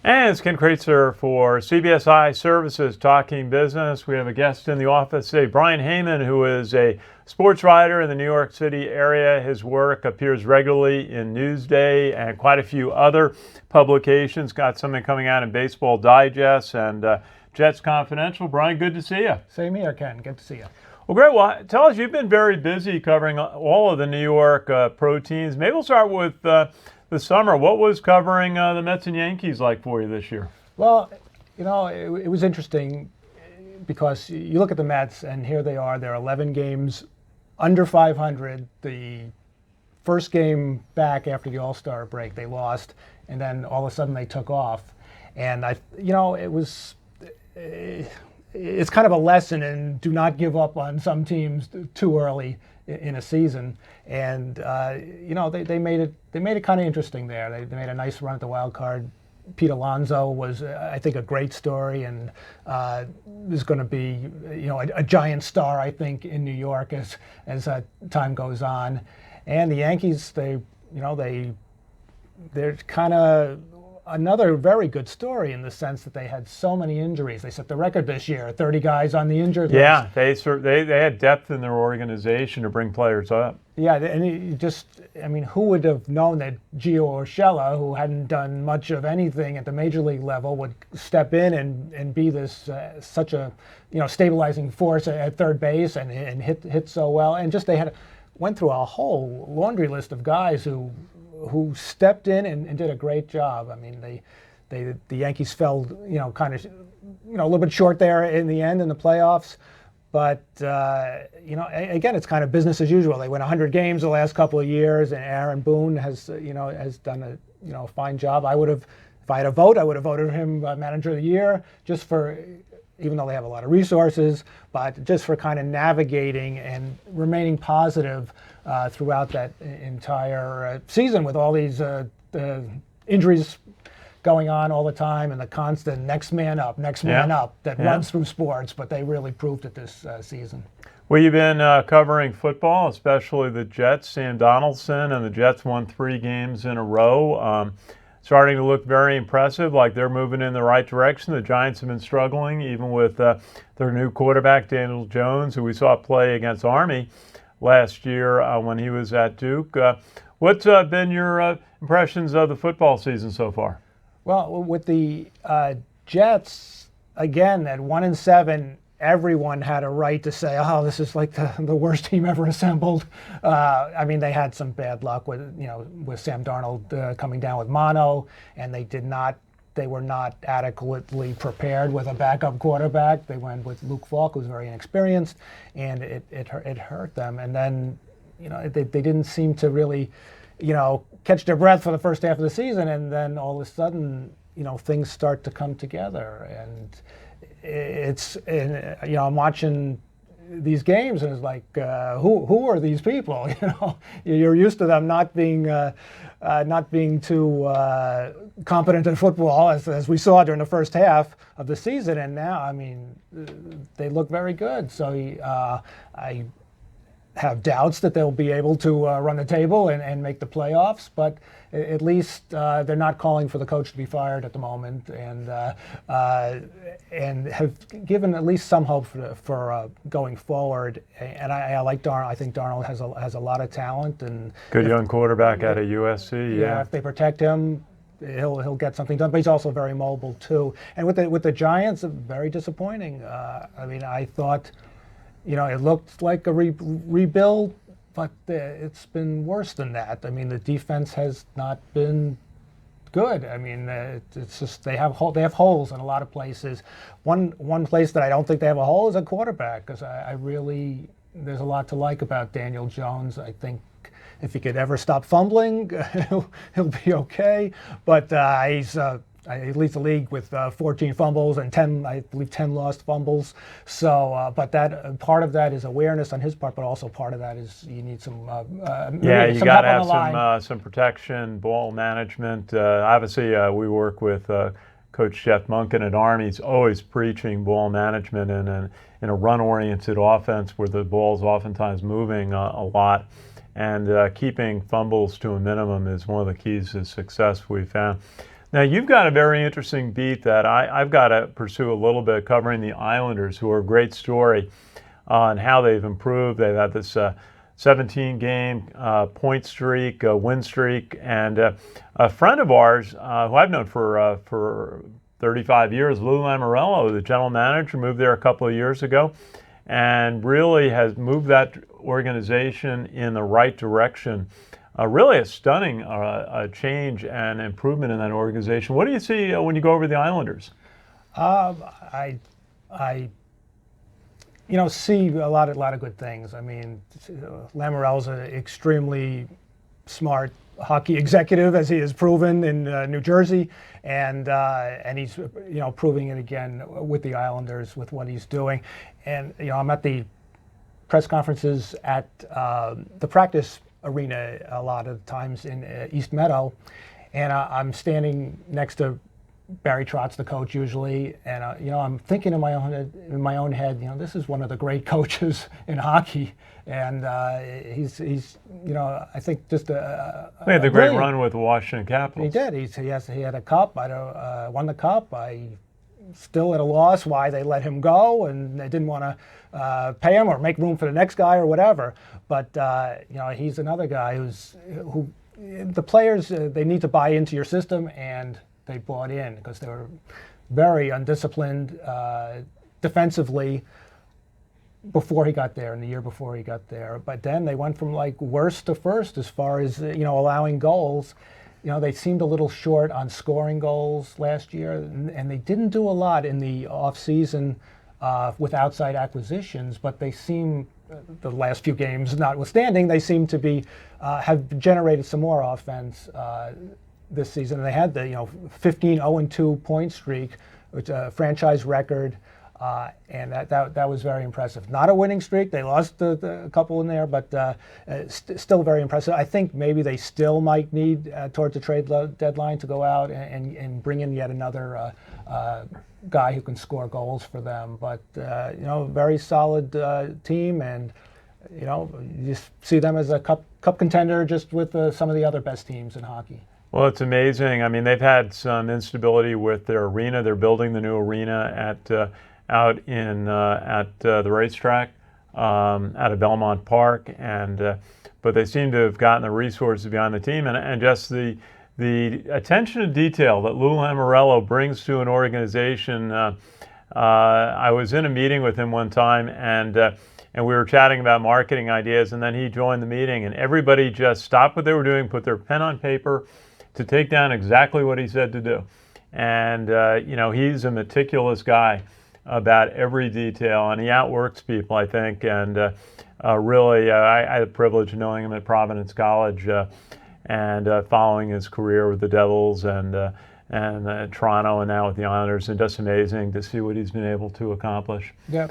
And it's Ken Kraetzer for CBSI Services Talking Business. We have a guest in the office today, Brian Heyman, who is a sports writer in the New York City area. His work appears regularly in Newsday and quite a few other publications. Got something coming out in Baseball Digest and Jets Confidential. Brian, good to see you. Same here, Ken. Good to see you. Well, great. Well, tell us, you've been very busy covering all of the New York pro teams. Maybe we'll start with the summer. What was covering the Mets and Yankees like for you this year? Well, it was interesting because you look at the Mets, and here they are. They're 11 games under 500. The first game back after the All-Star break, they lost, and then all of a sudden they took off. And it's kind of a lesson in do not give up on some teams too early in a season. And they made it kind of interesting there. They made a nice run at the wild card. Pete Alonso was, I think, a great story, and is going to be, a giant star, I think, in New York as time goes on. And the Yankees, they're kind of another very good story in the sense that they had so many injuries. They set the record this year, 30 guys on the injured list. Yeah, they had depth in their organization to bring players up. Yeah, and who would have known that Gio Urshela, who hadn't done much of anything at the major league level, would step in and be this such a stabilizing force at third base and hit so well. And just went through a whole laundry list of guys who stepped in and did a great job. I mean, the Yankees fell, kind of, a little bit short there in the end in the playoffs. But, again, it's kind of business as usual. They win 100 games the last couple of years, and Aaron Boone has done a fine job. If I had a vote, I would have voted him Manager of the Year, just for, even though they have a lot of resources, but just for kind of navigating and remaining positive throughout that entire season with all these injuries going on all the time and the constant next man up that runs through sports, but they really proved it this season. Well, you've been covering football, especially the Jets. Sam Donaldson and the Jets won 3 games in a row. Starting to look very impressive, like they're moving in the right direction. The Giants have been struggling, even with their new quarterback, Daniel Jones, who we saw play against Army last year when he was at Duke. What's been your impressions of the football season so far? Well, with the Jets, again, at 1-7, everyone had a right to say, "Oh, this is like the worst team ever assembled." They had some bad luck with Sam Darnold coming down with mono, and they were not adequately prepared with a backup quarterback. They went with Luke Falk, who's very inexperienced, and it hurt them. And then they didn't seem to really catch their breath for the first half of the season, and then all of a sudden things start to come together. And I'm watching these games, and it's like, who are these people? You're used to them not being too competent in football, as we saw during the first half of the season, and now, they look very good. So I have doubts that they'll be able to run the table and make the playoffs, but at least they're not calling for the coach to be fired at the moment, and have given at least some hope for going forward. And I like Darnold. I think Darnold has a lot of talent, and good young quarterback out of USC. Yeah, if they protect him, he'll get something done. But he's also very mobile too. And with the Giants, very disappointing. I thought, it looked like a rebuild, but it's been worse than that. The defense has not been good. It's just they have holes in a lot of places. One place that I don't think they have a hole is a quarterback, because there's a lot to like about Daniel Jones. I think if he could ever stop fumbling, he'll be okay. But he's he leads the league with 14 fumbles and 10 lost fumbles. So, but that part of that is awareness on his part, but also part of that is you need some. You got to have some protection, ball management. Obviously, we work with Coach Jeff Monken at Army. He's always preaching ball management in a run-oriented offense where the ball's oftentimes moving a lot. And keeping fumbles to a minimum is one of the keys to success we found. Now, you've got a very interesting beat that I've got to pursue a little bit, covering the Islanders, who are a great story on how they've improved. They've had this 17-game point streak, win streak, and a friend of ours who I've known for 35 years, Lou Lamoriello, the general manager, moved there a couple of years ago, and really has moved that organization in the right direction. Really a stunning change and improvement in that organization. What do you see when you go over the Islanders? I see a lot of good things. I mean, Lamoriello's an extremely smart hockey executive, as he has proven in New Jersey, and he's proving it again with the Islanders with what he's doing. And I'm at the press conferences at the practice arena a lot of times in East Meadow, and I'm standing next to Barry Trotz, the coach, usually, and I'm thinking in my own head, this is one of the great coaches in hockey, and he's I think just He had the great run with the Washington Capitals. He did. He had a cup. Won the cup. I still at a loss why they let him go, and they didn't want to pay him or make room for the next guy or whatever. But he's another guy who the players they need to buy into your system, and they bought in because they were very undisciplined defensively before he got there, and the year before he got there. But then they went from like worst to first as far as allowing goals. They seemed a little short on scoring goals last year, and they didn't do a lot in the off-season with outside acquisitions, but they seem, the last few games notwithstanding, they seem to be have generated some more offense this season. And they had the 15 0-2 point streak, which is a franchise record, and that was very impressive. Not a winning streak. They lost a couple in there, but still very impressive. I think maybe they still might need towards the trade deadline to go out and bring in yet another guy who can score goals for them. But very solid team, and you just see them as a cup contender, just with some of the other best teams in hockey. Well, it's amazing. I mean, they've had some instability with their arena. They're building the new arena out at the racetrack out of Belmont Park, and but they seem to have gotten the resources behind the team, and just the attention to detail that Lou Lamoriello brings to an organization. I was in a meeting with him one time, and we were chatting about marketing ideas, and then he joined the meeting, and everybody just stopped what they were doing, put their pen on paper to take down exactly what he said to do. And he's a meticulous guy about every detail, and he outworks people, I think. And really, I had the privilege of knowing him at Providence College and following his career with the Devils and Toronto, and now with the Islanders. And just amazing to see what he's been able to accomplish. Yeah,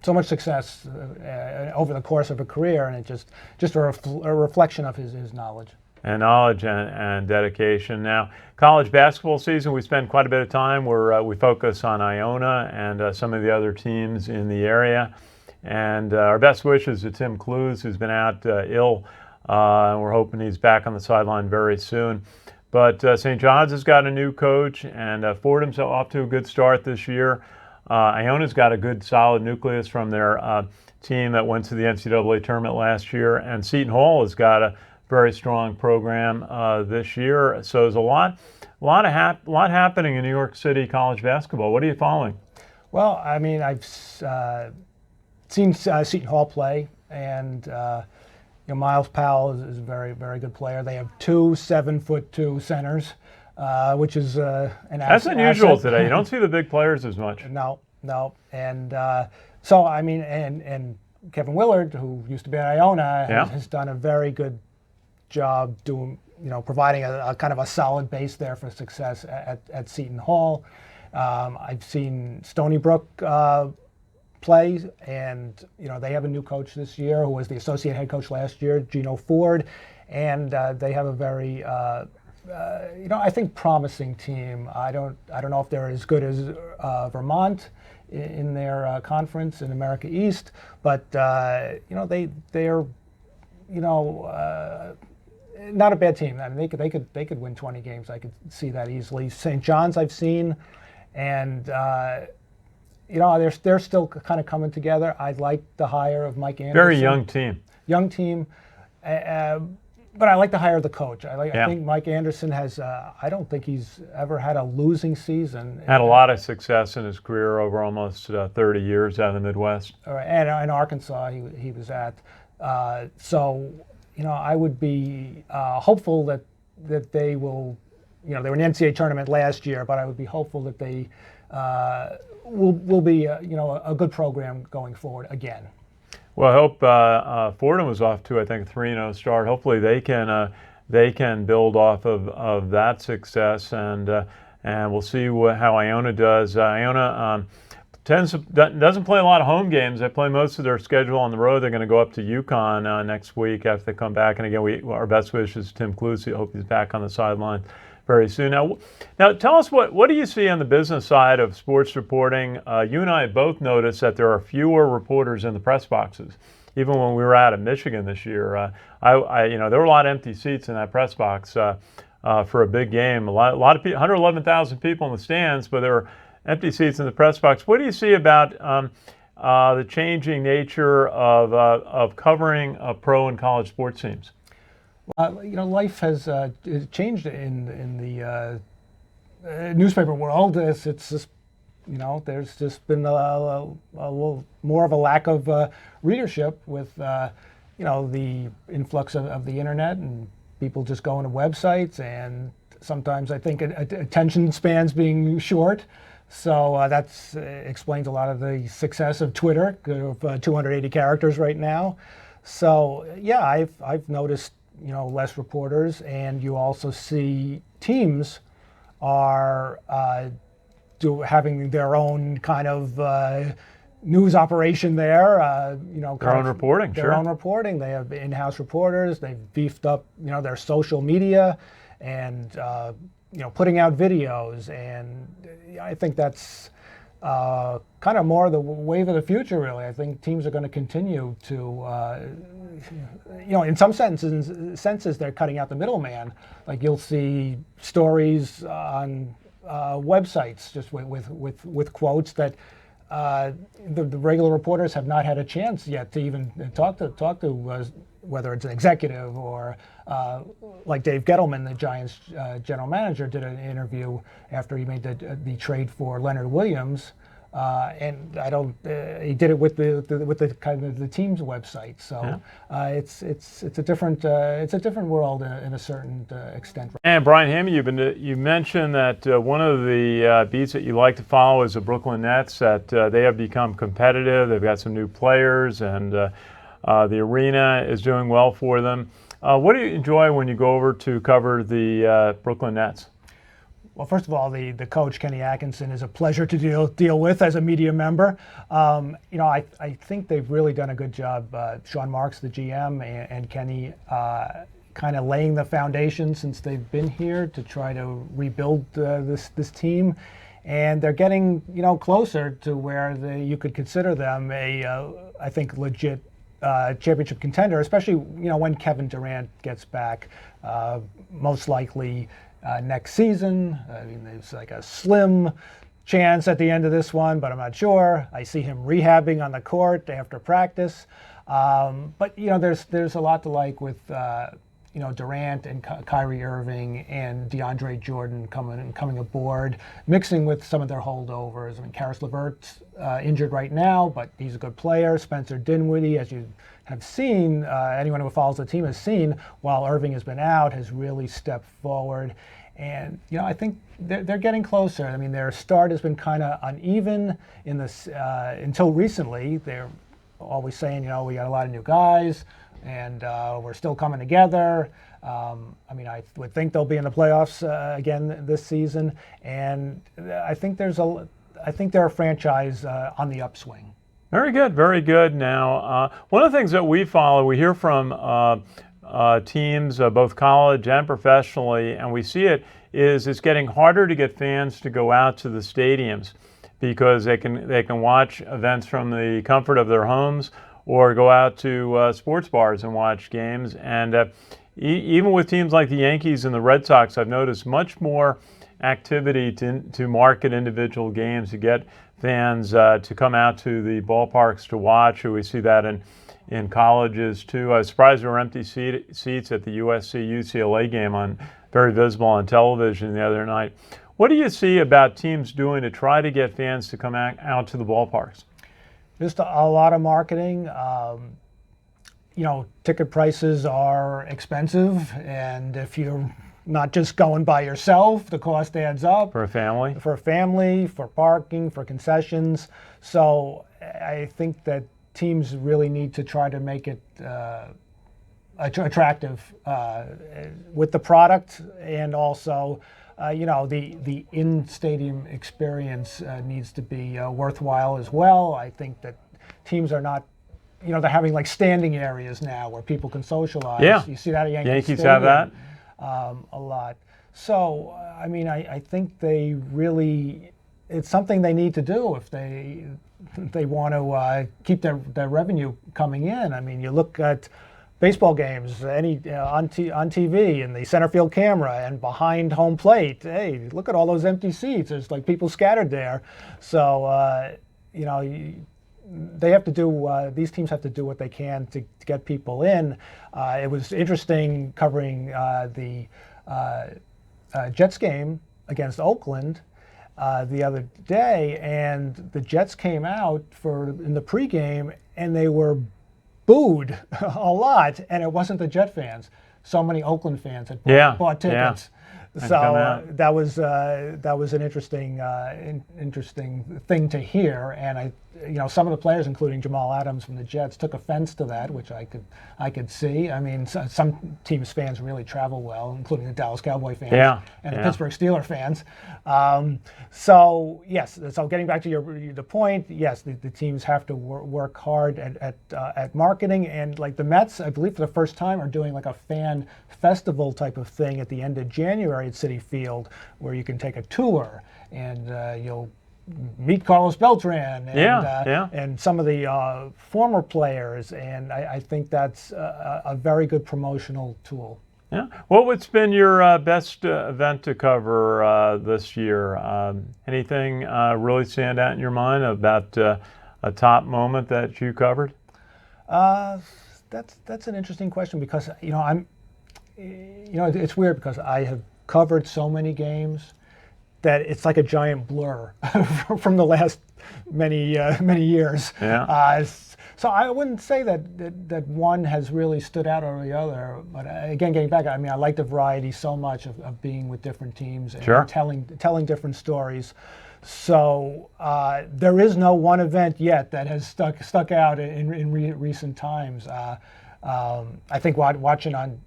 so much success over the course of a career, and it's just a reflection of his knowledge. And knowledge and dedication. Now, college basketball season, we spend quite a bit of time where we focus on Iona and some of the other teams in the area. And our best wishes to Tim Clues, who's been out ill, and we're hoping he's back on the sideline very soon. But St. John's has got a new coach, and Fordham's off to a good start this year. Iona's got a good, solid nucleus from their team that went to the NCAA tournament last year, and Seton Hall has got a very strong program this year. So there's a lot happening in New York City college basketball. What are you following? Well, I mean, I've seen Seton Hall play, and Miles Powell is a very, very good player. They have 2 7'2" centers, which is an asset. That's unusual today. You don't see the big players as much. No, and so I mean, and Kevin Willard, who used to be at Iona, has done a very good job doing, providing a kind of a solid base there for success at Seton Hall. I've seen Stony Brook play, and they have a new coach this year who was the associate head coach last year, Gino Ford, and they have a very I think promising team. I don't know if they're as good as Vermont in their conference in America East, but they're not a bad team. I mean, they could win 20 games. I could see that easily. St. John's I've seen, and they're still kind of coming together. I like the hire of Mike Anderson. Very young team. Young team. But I like the hire of the coach. I think Mike Anderson has. I don't think he's ever had a losing season. Had a lot of success in his career over almost 30 years out of the Midwest. And in Arkansas, he was at. So, I would be hopeful that they will. They were in the NCAA tournament last year, but I would be hopeful that they will be a good program going forward again. Well, I hope Fordham was off to, I think, a 3-0 start. Hopefully they can build off of that success, and we'll see how Iona does. Iona doesn't play a lot of home games. They play most of their schedule on the road. They're going to go up to UConn next week after they come back. And again, our best wishes to Tim Clusi. I hope he's back on the sideline very soon. Now tell us what do you see on the business side of sports reporting? You and I both noticed that there are fewer reporters in the press boxes. Even when we were out of Michigan this year, there were a lot of empty seats in that press box for a big game. A lot of people, 111,000 people in the stands, but there were empty seats in the press box. What do you see about the changing nature of covering pro and college sports teams? Life has changed in the newspaper world. It's just, there's just been a little more of a lack of readership with, the influx of the internet and people just going to websites, and sometimes I think attention spans being short. So that explains a lot of the success of Twitter, of 280 characters right now. So yeah, I've noticed less reporters, and you also see teams are having their own kind of news operation there. Their own reporting. Their own reporting. They have in-house reporters. They've beefed up their social media, and putting out videos. And I think that's kind of more the wave of the future, really. I think teams are going to continue to, in some senses, they're cutting out the middleman. Like you'll see stories on websites just with quotes that the regular reporters have not had a chance yet to even talk to whether it's an executive or like Dave Gettleman, the Giants general manager, did an interview after he made the trade for Leonard Williams, and he did it with the kind of the team's website. So it's a different world in a certain extent. And Brian Heyman, you mentioned that one of the beats that you like to follow is the Brooklyn Nets. That they have become competitive. They've got some new players, and the arena is doing well for them. What do you enjoy when you go over to cover the Brooklyn Nets? Well, first of all, the coach, Kenny Atkinson, is a pleasure to deal with as a media member. I think they've really done a good job. Sean Marks, the GM, and Kenny kind of laying the foundation since they've been here to try to rebuild this team. And they're getting closer to where you could consider them I think, legit championship contender, especially when Kevin Durant gets back, most likely next season. I mean, there's like a slim chance at the end of this one, but I'm not sure. I see him rehabbing on the court after practice, but there's a lot to like with Durant and Kyrie Irving and DeAndre Jordan coming aboard, mixing with some of their holdovers. I mean, Karis LeVert's injured right now, but he's a good player. Spencer Dinwiddie, as you have seen, anyone who follows the team has seen, while Irving has been out, has really stepped forward. And I think they're getting closer. I mean, their start has been kind of uneven in this until recently. They're always saying, we got a lot of new guys, and we're still coming together. I mean, I would think they'll be in the playoffs again this season, and I think they're a franchise on the upswing. Very good, very good. Now, one of the things that we follow, we hear from teams, both college and professionally, and we see it's getting harder to get fans to go out to the stadiums because they can watch events from the comfort of their homes or go out to sports bars and watch games. And even with teams like the Yankees and the Red Sox, I've noticed much more activity to market individual games, to get fans to come out to the ballparks to watch. We see that in colleges too. I was surprised there were empty seats at the USC-UCLA game, very visible on television the other night. What do you see about teams doing to try to get fans to come out to the ballparks? Just a lot of marketing. Ticket prices are expensive, and if you're not just going by yourself, the cost adds up. For a family? For a family, for parking, for concessions. So I think that teams really need to try to make it attractive with the product, and also the in-stadium experience needs to be worthwhile as well. I think that teams are not, they're having like standing areas now where people can socialize. Yeah. You see that at Yankees Stadium, have that? a lot. So, I think they really, it's something they need to do if they want to keep their revenue coming in. You look at baseball games on TV and the center field camera and behind home plate. Hey, look at all those empty seats. There's like people scattered there. So, they have to do, these teams have to do what they can to get people in. It was interesting covering the Jets game against Oakland the other day, and the Jets came out in the pregame, and they were booed a lot, and it wasn't the Jet fans. So many Oakland fans had bought tickets. Yeah. So that was an interesting thing to hear, and some of the players, including Jamal Adams from the Jets, took offense to that, which I could see. Some teams' fans really travel well, including the Dallas Cowboy fans and the Pittsburgh Steelers fans. So getting back to the point, yes, the teams have to work hard at marketing, and like the Mets, I believe for the first time, are doing like a fan festival type of thing at the end of January at Citi Field, where you can take a tour and you'll meet Carlos Beltran and some of the former players, and I think that's a very good promotional tool. Yeah. What's been your best event to cover this year? Anything really stand out in your mind about a top moment that you covered? That's an interesting question, because it's weird because I have covered so many games that it's like a giant blur from the last many years. Yeah. So I wouldn't say that one has really stood out over the other. But again, getting back, I like the variety so much of being with different teams and telling different stories. So there is no one event yet that has stuck out in recent times. I think watching on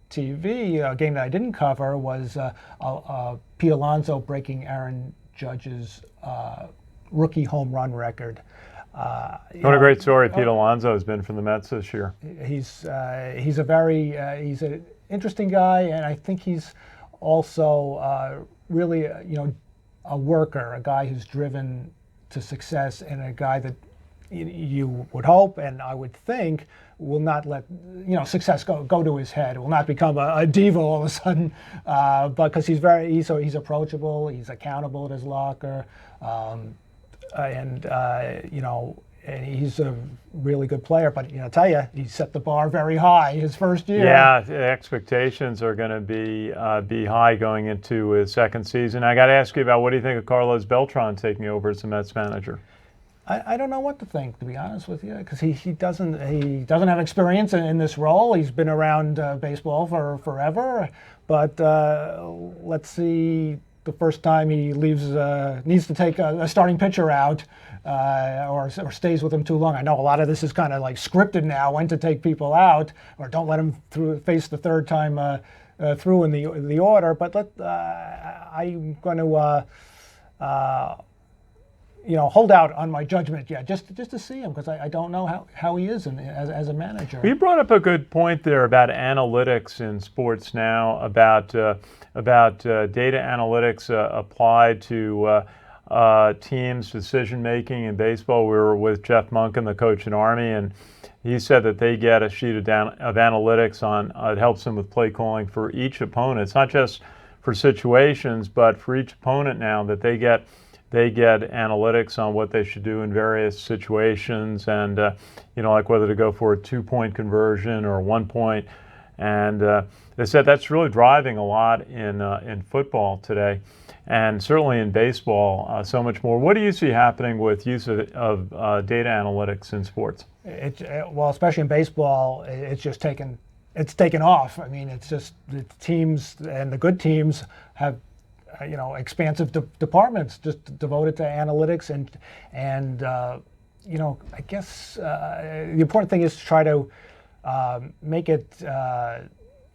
TV, a game that I didn't cover was Pete Alonso breaking Aaron Judge's rookie home run record. What a great story Pete Alonso has been for the Mets this year. He's he's an interesting guy, and I think he's also really a worker, a guy who's driven to success, and a guy that you would hope, and I would think, will not let success go to his head. Will not become a diva all of a sudden, because he's approachable. He's accountable at his locker, and he's a really good player. But I tell you, he set the bar very high his first year. Yeah, the expectations are going to be high going into his second season. I got to ask you about, what do you think of Carlos Beltran taking over as the Mets manager? I don't know what to think, to be honest with you, because he doesn't have experience in this role. He's been around baseball for forever, but let's see the first time he needs to take a starting pitcher out or stays with him too long. I know a lot of this is kind of like scripted now, when to take people out, or don't let him face the third time through in the order. But I'm going to hold out on my judgment just to see him, because I don't know how he is as a manager. You brought up a good point there about analytics in sports now, about data analytics applied to teams' decision making in baseball. We were with Jeff Monken, the coach in Army, and he said that they get a sheet of analytics on it helps them with play calling for each opponent. It's not just for situations, but for each opponent now that they get analytics on what they should do in various situations, and like whether to go for a 2-point conversion or a 1 point. And they said that's really driving a lot in football today, and certainly in baseball, so much more. What do you see happening with use of data analytics in sports? Well, especially in baseball, it's just taken off. I mean, it's just the teams and the good teams have expansive departments just devoted to analytics, and I guess the important thing is to try to make it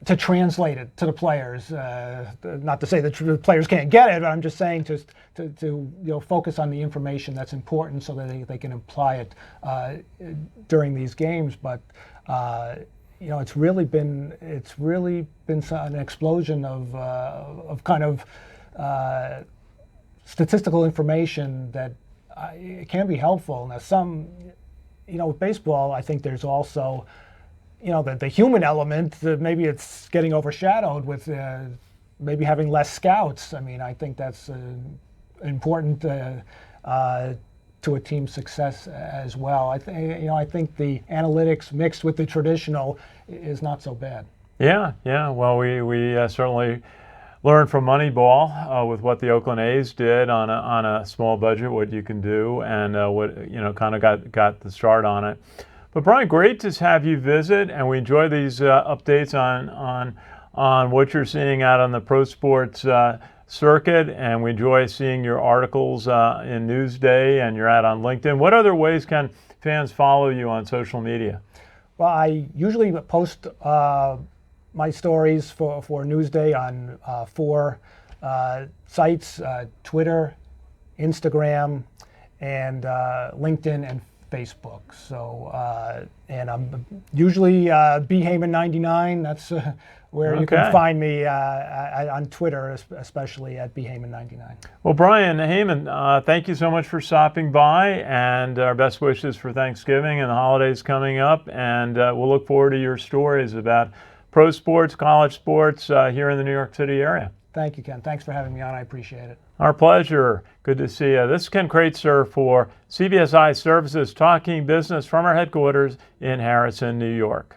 to translate it to the players. Not to say that the players can't get it, but I'm just saying to focus on the information that's important so that they can apply it during these games. But it's really been an explosion of kind of statistical information that it can be helpful. Now, with baseball, I think there's also the human element. Maybe it's getting overshadowed with maybe having less scouts. I mean, I think that's important to a team's success as well. I think the analytics mixed with the traditional is not so bad. Yeah. Well, we certainly learned from Moneyball with what the Oakland A's did on a small budget, what you can do, and what kind of got the start on it. But Brian, great to have you visit, and we enjoy these updates on what you're seeing out on the pro sports circuit, and we enjoy seeing your articles in Newsday, and you're out on LinkedIn. What other ways can fans follow you on social media? Well, I usually post my stories for Newsday on 4 sites: Twitter, Instagram, and LinkedIn and Facebook. So, and I'm usually B Heyman 99. That's where you can find me on Twitter, especially at B Heyman 99. Well, Brian Heyman, thank you so much for stopping by, and our best wishes for Thanksgiving and the holidays coming up. And we'll look forward to your stories about pro sports, college sports here in the New York City area. Thank you, Ken. Thanks for having me on. I appreciate it. Our pleasure. Good to see you. This is Ken Kraetzer for CBSI Services, talking business from our headquarters in Harrison, New York.